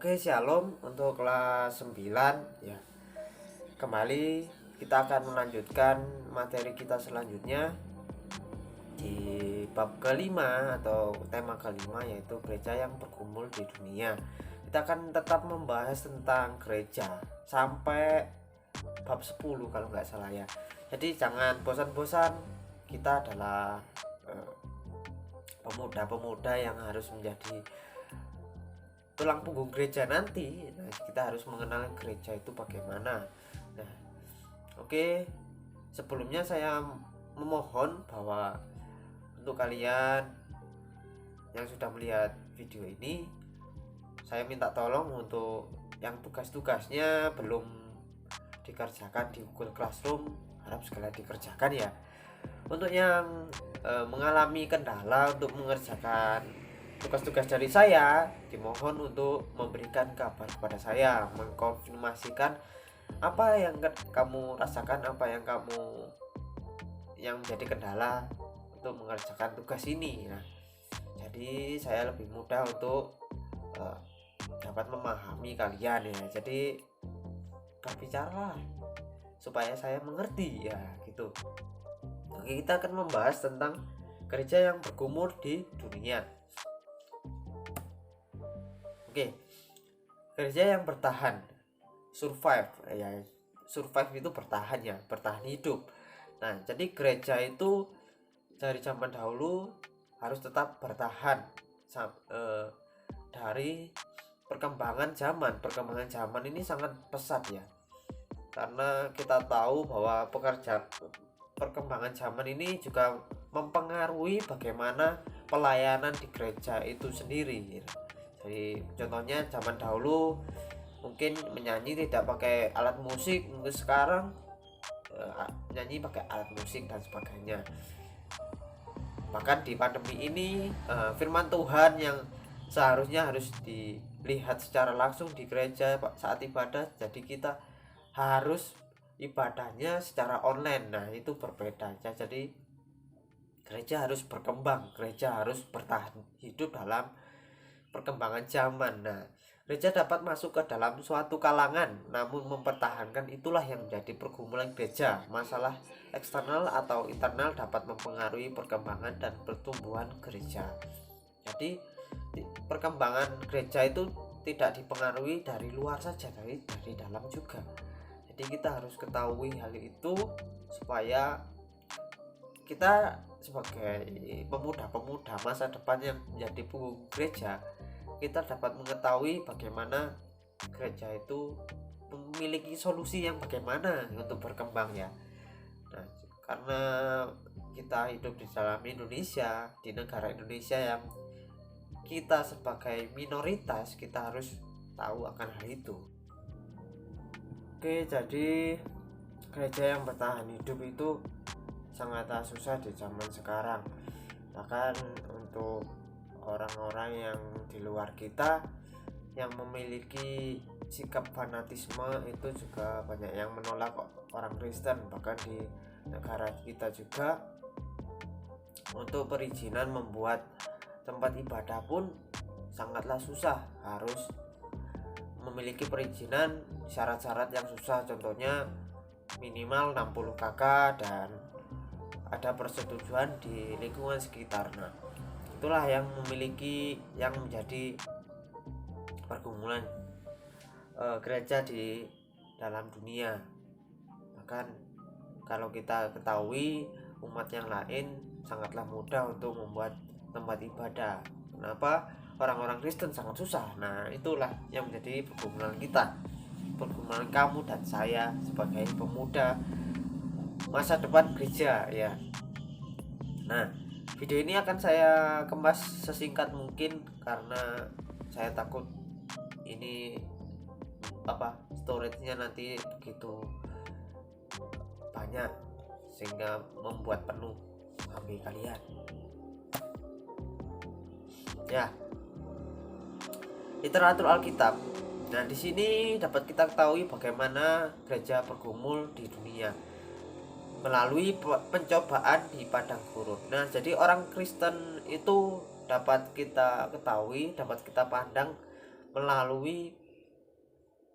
Oke, Shalom untuk kelas 9 ya. Kembali kita akan melanjutkan materi kita selanjutnya di bab kelima atau tema kelima, yaitu gereja yang bergumul di dunia. Kita akan tetap membahas tentang gereja sampai bab 10 kalau nggak salah ya. Jadi jangan bosan-bosan, kita adalah pemuda-pemuda yang harus menjadi tulang punggung gereja nanti. Nah, kita harus mengenal gereja itu bagaimana. Nah, oke, sebelumnya saya memohon bahwa untuk kalian yang sudah melihat video ini, saya minta tolong untuk yang tugas-tugasnya belum dikerjakan di Google Classroom, harap segera dikerjakan ya. Untuk yang mengalami kendala untuk mengerjakan tugas-tugas dari saya, dimohon untuk memberikan kabar kepada saya, mengkonfirmasikan apa yang kamu rasakan, apa yang menjadi kendala untuk mengerjakan tugas ini. Nah, jadi saya lebih mudah untuk dapat memahami kalian ya. Jadi berbicara supaya saya mengerti ya gitu. Oke, kita akan membahas tentang gereja yang bergumul di dunia. Oke, gereja yang bertahan, survive ya. Survive itu bertahan ya, bertahan hidup. Nah, jadi gereja itu dari zaman dahulu harus tetap bertahan dari perkembangan zaman. Perkembangan zaman ini sangat pesat ya, karena kita tahu bahwa perkembangan zaman ini juga mempengaruhi bagaimana pelayanan di gereja itu sendiri. Jadi contohnya zaman dahulu mungkin menyanyi tidak pakai alat musik, mungkin sekarang nyanyi pakai alat musik dan sebagainya. Bahkan di pandemi ini firman Tuhan yang seharusnya harus dilihat secara langsung di gereja saat ibadah, jadi kita harus ibadahnya secara online. Nah, itu berbeda ya. Jadi gereja harus berkembang, gereja harus bertahan hidup dalam perkembangan zaman. Nah, gereja dapat masuk ke dalam suatu kalangan namun mempertahankan, itulah yang menjadi pergumulan gereja. Masalah eksternal atau internal dapat mempengaruhi perkembangan dan pertumbuhan gereja. Jadi perkembangan gereja itu tidak dipengaruhi dari luar saja, dari dalam juga. Jadi kita harus ketahui hal itu supaya kita sebagai pemuda-pemuda masa depan yang menjadi punggung gereja, kita dapat mengetahui bagaimana gereja itu memiliki solusi yang bagaimana untuk berkembang ya. Nah, karena kita hidup di dalam Indonesia, di negara Indonesia yang kita sebagai minoritas, kita harus tahu akan hal itu. Oke, jadi gereja yang bertahan hidup itu sangatlah susah di zaman sekarang. Bahkan untuk orang-orang yang di luar kita yang memiliki sikap fanatisme itu juga banyak yang menolak orang Kristen. Bahkan di negara kita juga untuk perizinan membuat tempat ibadah pun sangatlah susah, harus memiliki perizinan, syarat-syarat yang susah. Contohnya minimal 60 KK dan ada persetujuan di lingkungan sekitar. Nah, itulah yang menjadi pergumulan gereja di dalam dunia. Bahkan kalau kita ketahui, umat yang lain sangatlah mudah untuk membuat tempat ibadah. Kenapa orang-orang Kristen sangat susah? Nah, itulah yang menjadi pergumulan kita, pergumulan kamu dan saya sebagai pemuda masa depan gereja ya. Nah, video ini akan saya kemas sesingkat mungkin karena saya takut ini storage-nya nanti begitu banyak sehingga membuat penuh HP kalian. Ya. Literatur Alkitab. Nah, di sini dapat kita ketahui bagaimana gereja bergumul di dunia melalui pencobaan di padang gurun. Nah, jadi orang Kristen itu dapat kita ketahui, dapat kita pandang melalui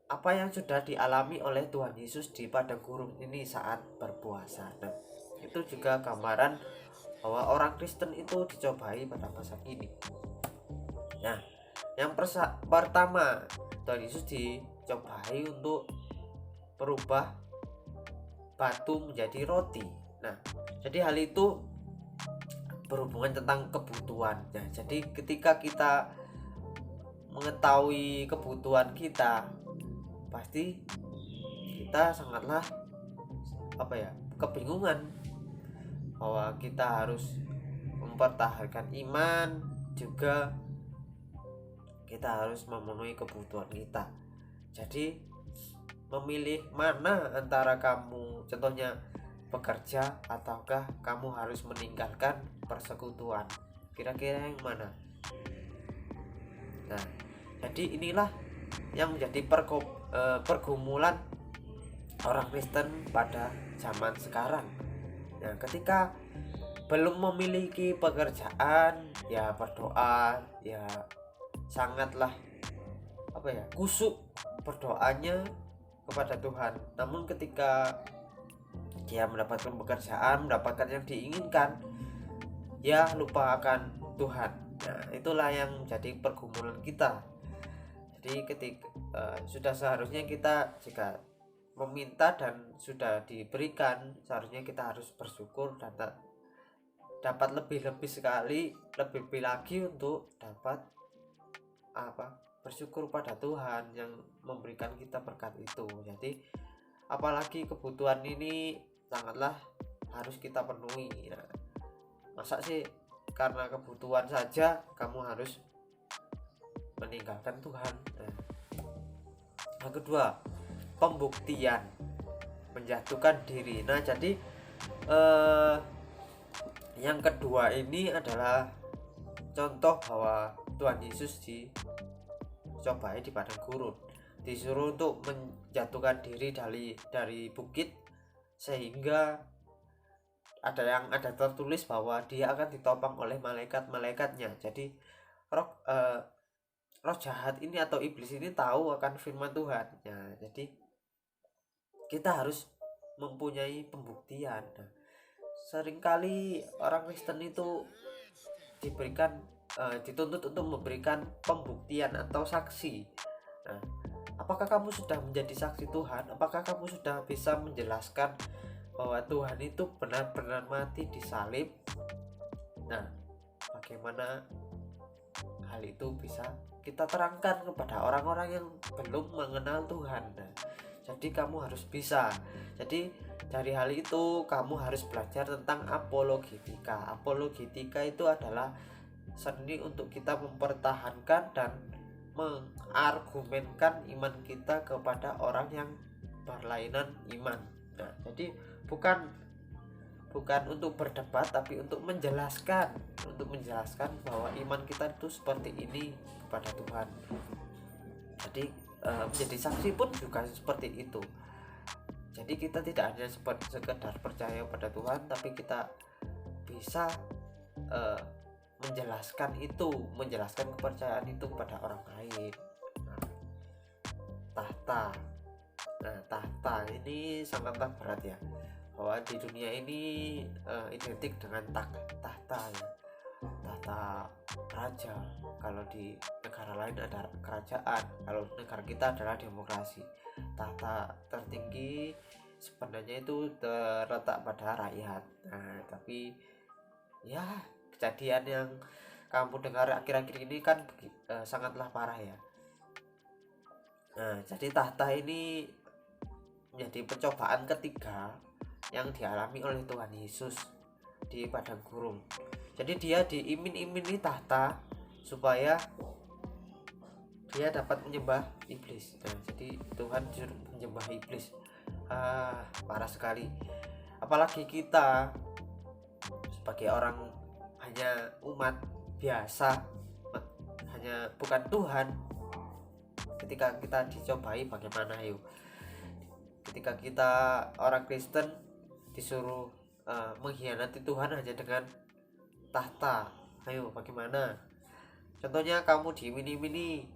apa yang sudah dialami oleh Tuhan Yesus di padang gurun ini saat berpuasa. Nah, itu juga gambaran bahwa orang Kristen itu dicobai pada masa kini. Nah, yang pertama, Tuhan Yesus dicobai untuk berubah batu menjadi roti. Nah, jadi hal itu berhubungan tentang kebutuhan. Nah, jadi ketika kita mengetahui kebutuhan kita, pasti kita sangatlah kebingungan bahwa kita harus mempertahankan iman, juga kita harus memenuhi kebutuhan kita. Jadi memilih mana antara kamu contohnya bekerja ataukah kamu harus meninggalkan persekutuan, kira-kira yang mana? Nah, jadi inilah yang menjadi pergumulan orang Kristen pada zaman sekarang. Nah, ketika belum memiliki pekerjaan, ya berdoa ya sangatlah kusuk berdoanya kepada Tuhan. Namun ketika dia mendapatkan pekerjaan, mendapatkan yang diinginkan, ya lupa akan Tuhan. Nah, itulah yang menjadi pergumulan kita. Jadi ketika sudah seharusnya kita jika meminta dan sudah diberikan, seharusnya kita harus bersyukur dan dapat lebih-lebih sekali, lebih lagi untuk dapat bersyukur pada Tuhan yang memberikan kita berkat itu. Jadi apalagi kebutuhan ini sangatlah harus kita penuhi. Nah, masa sih karena kebutuhan saja kamu harus meninggalkan Tuhan? Nah, yang kedua, pembuktian, menjatuhkan diri. Nah, jadi yang kedua ini adalah contoh bahwa Tuhan Yesus dicobai di padang gurun, disuruh untuk menjatuhkan diri dari bukit, sehingga ada tertulis bahwa dia akan ditopang oleh malaikat-malaikatnya. Jadi roh jahat ini atau iblis ini tahu akan firman Tuhan. Nah, jadi kita harus mempunyai pembuktian. Nah, seringkali orang Kristen itu dituntut untuk memberikan pembuktian atau saksi. Nah, apakah kamu sudah menjadi saksi Tuhan? Apakah kamu sudah bisa menjelaskan bahwa Tuhan itu benar-benar mati di salib? Nah, bagaimana hal itu bisa kita terangkan kepada orang-orang yang belum mengenal Tuhan? Nah, jadi kamu harus bisa. Jadi dari hal itu kamu harus belajar tentang apologetika. Apologetika itu adalah seni untuk kita mempertahankan dan mengargumenkan iman kita kepada orang yang berlainan iman. Nah, jadi bukan untuk berdebat, tapi untuk menjelaskan bahwa iman kita itu seperti ini kepada Tuhan. Jadi menjadi saksi pun juga seperti itu. Jadi kita tidak hanya sekedar percaya pada Tuhan, tapi kita bisa menjelaskan kepercayaan itu kepada orang lain. Tahta ini sangatlah berat ya, bahwa di dunia ini identik dengan tahta ya, tahta raja. Kalau di negara lain ada kerajaan, kalau negara kita adalah demokrasi. Tahta tertinggi sebenarnya itu terletak pada rakyat. Nah, tapi ya kejadian yang kamu dengar akhir-akhir ini kan sangatlah parah ya. Nah, jadi tahta ini menjadi percobaan ketiga yang dialami oleh Tuhan Yesus di padang gurun. Jadi dia diimin-imini tahta supaya dia dapat menyembah iblis. Nah, jadi Tuhan disuruh menyembah iblis. Parah sekali. Apalagi kita sebagai orang hanya umat biasa, hanya bukan Tuhan. Ketika kita dicobai bagaimana yuk? Ketika kita orang Kristen disuruh mengkhianati Tuhan hanya dengan tahta, ayo bagaimana? Contohnya kamu diimini-imini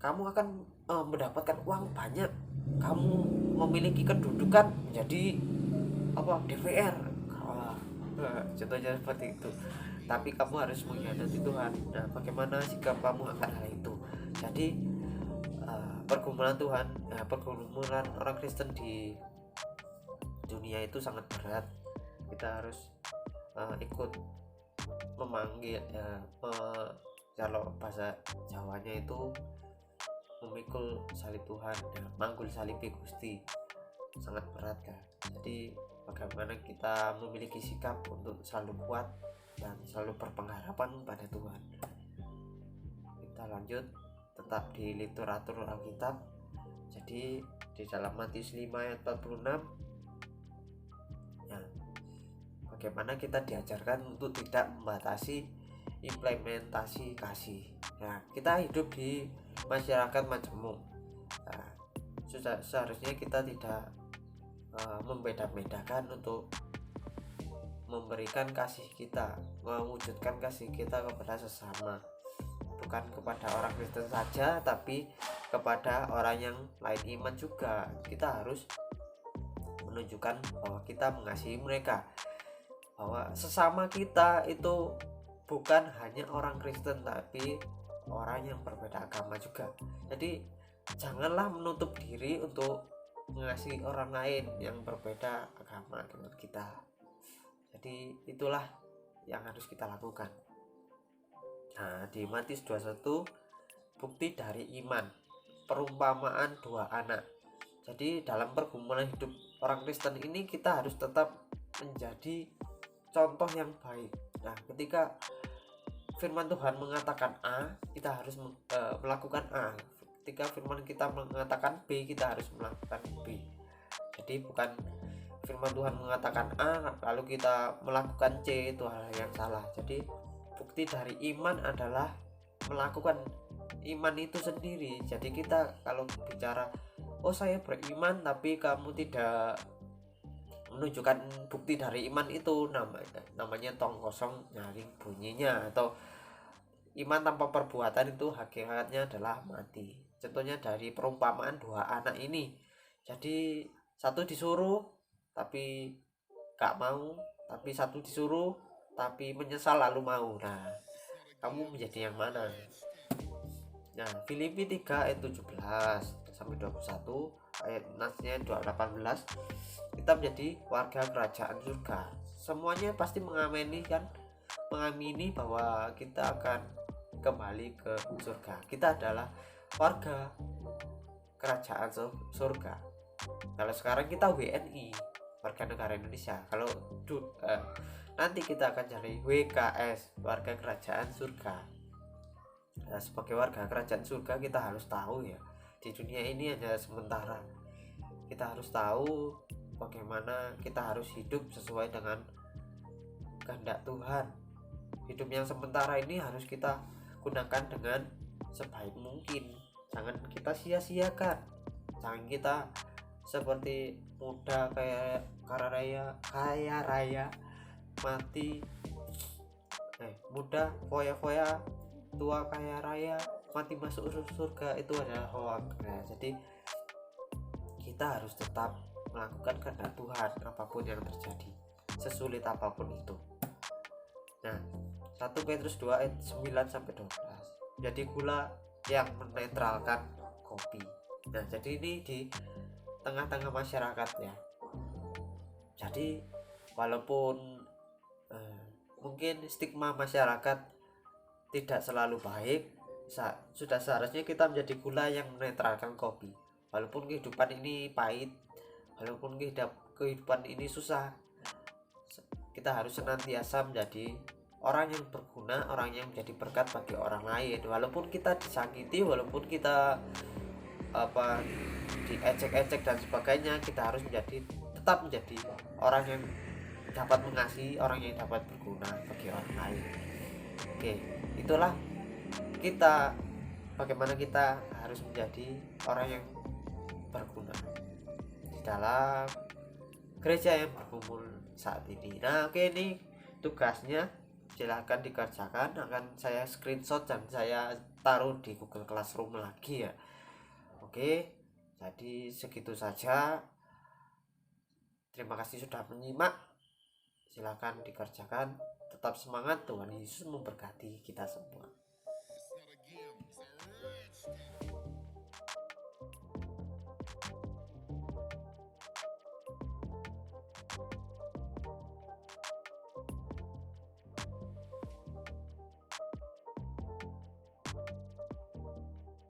kamu akan mendapatkan uang banyak, kamu memiliki kedudukan menjadi DPR. Contohnya seperti itu. Tapi kamu harus mengkhianati Tuhan. Nah, bagaimana sikap kamu akan hal itu? Jadi pergumulan orang Kristen di dunia itu sangat berat. Kita harus ikut memanggil kalau bahasa Jawanya itu memikul salib Tuhan, manggul salib Gusti, sangat berat kan. Jadi bagaimana kita memiliki sikap untuk selalu kuat dan selalu berpengharapan pada Tuhan. Kita lanjut tetap di literatur Alkitab. Jadi di dalam Matius 5 ayat 46, bagaimana kita diajarkan untuk tidak membatasi implementasi kasih. Nah, kita hidup di masyarakat majemuk. Nah, seharusnya kita tidak membeda-bedakan untuk memberikan kasih kita, mewujudkan kasih kita kepada sesama, bukan kepada orang Kristen saja, tapi kepada orang yang lain iman juga. Kita harus menunjukkan bahwa kita mengasihi mereka, bahwa sesama kita itu bukan hanya orang Kristen tapi orang yang berbeda agama juga. Jadi janganlah menutup diri untuk mengasihi orang lain yang berbeda agama dengan kita. Jadi itulah yang harus kita lakukan. Nah, di Matius 21, bukti dari iman, perumpamaan dua anak. Jadi dalam pergumulan hidup orang Kristen ini kita harus tetap menjadi contoh yang baik. Nah, ketika firman Tuhan mengatakan A, kita harus melakukan A. Ketika firman kita mengatakan B, kita harus melakukan B. Jadi bukan firman Tuhan mengatakan A lalu kita melakukan C, itu hal yang salah. Jadi bukti dari iman adalah melakukan iman itu sendiri. Jadi kita kalau bicara saya beriman tapi kamu tidak menunjukkan bukti dari iman, itu namanya tong kosong nyaring bunyinya, atau iman tanpa perbuatan itu hakikatnya adalah mati. Contohnya dari perumpamaan dua anak ini. Jadi satu disuruh tapi gak mau, tapi satu disuruh tapi menyesal lalu mau. Nah, kamu menjadi yang mana? Nah, Filipi 3 ayat 17 sampai 21, ayat nasnya 18, kita menjadi warga kerajaan surga. Semuanya pasti mengamini bahwa kita akan kembali ke surga. Kita adalah warga kerajaan surga. Kalau sekarang kita WNI, warga negara Indonesia. Kalau nanti kita akan cari WKS, warga kerajaan surga. Nah, sebagai warga kerajaan surga kita harus tahu ya, di dunia ini hanya sementara. Kita harus tahu bagaimana kita harus hidup sesuai dengan kehendak Tuhan. Hidup yang sementara ini harus kita gunakan dengan sebaik mungkin. Jangan kita sia-siakan. Jangan kita seperti muda kaya raya mati, muda foya-foya, tua kaya raya mati masuk surga, itu adalah hoax. Nah, jadi kita harus tetap melakukan kehendak Tuhan apapun yang terjadi, sesulit apapun itu. Nah, 1 Petrus 2 ayat 9 sampai 12. Jadi gula yang menetralkan kopi. Nah, jadi ini di tengah-tengah masyarakat ya. Jadi walaupun mungkin stigma masyarakat tidak selalu baik, sudah seharusnya kita menjadi gula yang menetralkan kopi. Walaupun kehidupan ini pahit, walaupun kehidupan ini susah, kita harus senantiasa menjadi orang yang berguna, orang yang menjadi berkat bagi orang lain. Walaupun kita disakiti, walaupun kita diecek-ecek dan sebagainya, kita harus tetap menjadi orang yang dapat mengasihi, orang yang dapat berguna bagi orang lain. Oke, itulah kita, bagaimana kita harus menjadi orang yang berguna di dalam gereja yang berkumpul saat ini. Nah, oke, ini tugasnya silahkan dikerjakan, akan saya screenshot dan saya taruh di Google Classroom lagi ya. Oke, jadi segitu saja. Terima kasih sudah menyimak. Silahkan dikerjakan, tetap semangat, Tuhan Yesus memberkati kita semua.